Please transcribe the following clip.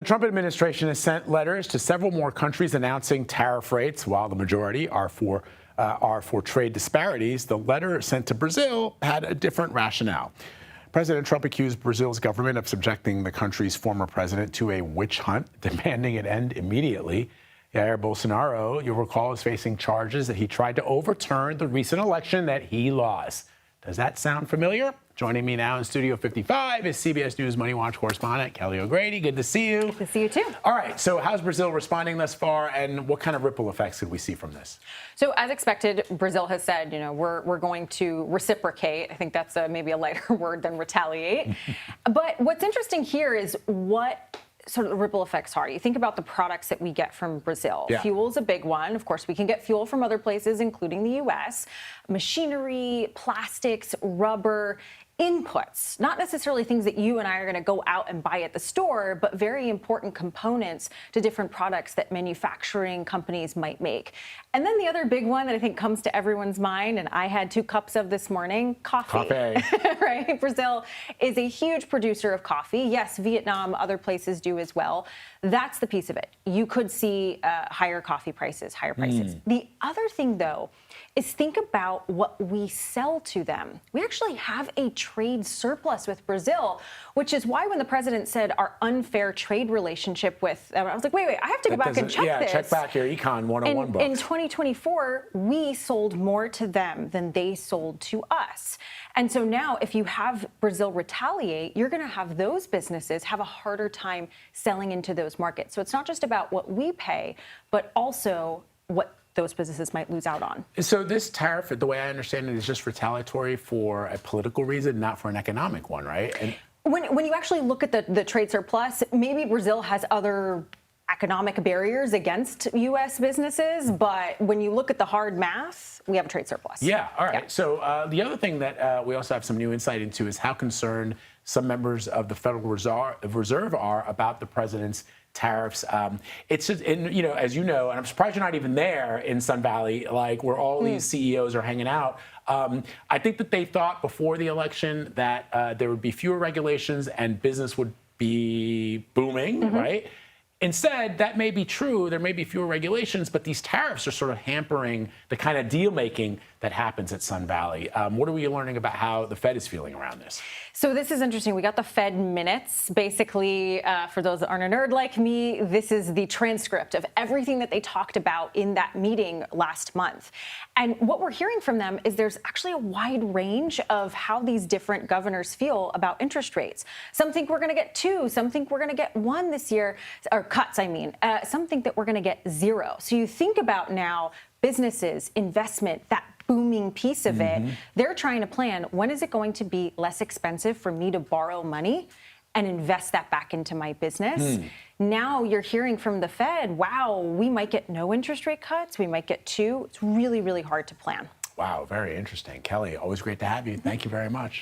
Trump administration has sent letters to several more countries announcing tariff rates, while the majority are for trade disparities. The letter sent to Brazil had a different rationale. President Trump accused Brazil's government of subjecting the country's former president to a witch hunt, demanding it end immediately. Jair Bolsonaro, you'll recall, is facing charges that he tried to overturn the recent election that he lost. Does that sound familiar? Joining me now in Studio 55 is CBS News MoneyWatch correspondent Kelly O'Grady. Good to see you. Good to see you, too. All right, so how's Brazil responding thus far, and what kind of ripple effects could we see from this? So as expected, Brazil has said, we're going to reciprocate. I think that's maybe a lighter word than retaliate. But what's interesting here is what sort of the ripple effects are. You think about the products that we get from Brazil. Yeah. Fuel's a big one. Of course, we can get fuel from other places, including the U.S. Machinery, plastics, rubber, inputs, not necessarily things that you and I are going to go out and buy at the store, but very important components to different products that manufacturing companies might make. And then the other big one that I think comes to everyone's mind, and I had 2 cups of this morning, coffee. Right? Brazil is a huge producer of coffee. Yes, Vietnam, other places do as well. That's the piece of it. You could see higher coffee prices, higher prices. The other thing, though, is think about what we sell to them. We actually have a trade surplus with Brazil, which is why when the president said our unfair trade relationship with, I was like, wait, I have to go back and check this. Yeah, check back your Econ 101 books. In 2024, we sold more to them than they sold to us. And so now if you have Brazil retaliate, you're going to have those businesses have a harder time selling into those markets. So it's not just about what we pay, but also what those businesses might lose out on. So this tariff, the way I understand it, is just retaliatory for a political reason, not for an economic one, right? And when you actually look at the trade surplus, maybe Brazil has other economic barriers against U.S. businesses, but when you look at the hard math, we have a trade surplus. Yeah, all right. Yeah. So the other thing that we also have some new insight into is how concerned some members of the Federal Reserve are about the president's tariffs. It's just, as you know, and I'm surprised you're not even there in Sun Valley, like where all these CEOs are hanging out. I think that they thought before the election that there would be fewer regulations and business would be booming, right? Instead, that may be true. There may be fewer regulations, but these tariffs are sort of hampering the kind of deal making that happens at Sun Valley. What are we learning about how the Fed is feeling around this? So this is interesting. We got the Fed minutes. Basically, for those that aren't a nerd like me, this is the transcript of everything that they talked about in that meeting last month. And what we're hearing from them is there's actually a wide range of how these different governors feel about interest rates. Some think we're going to get 2. Some think we're going to get 1 this year, or cuts, I mean. Some think that we're going to get 0. So you think about now businesses, investment, that booming piece of it. They're trying to plan, when is it going to be less expensive for me to borrow money and invest that back into my business? Now you're hearing from the Fed, wow, we might get no interest rate cuts. We might get 2. It's really, really hard to plan. Wow, very interesting. Kelly, always great to have you. Thank you very much.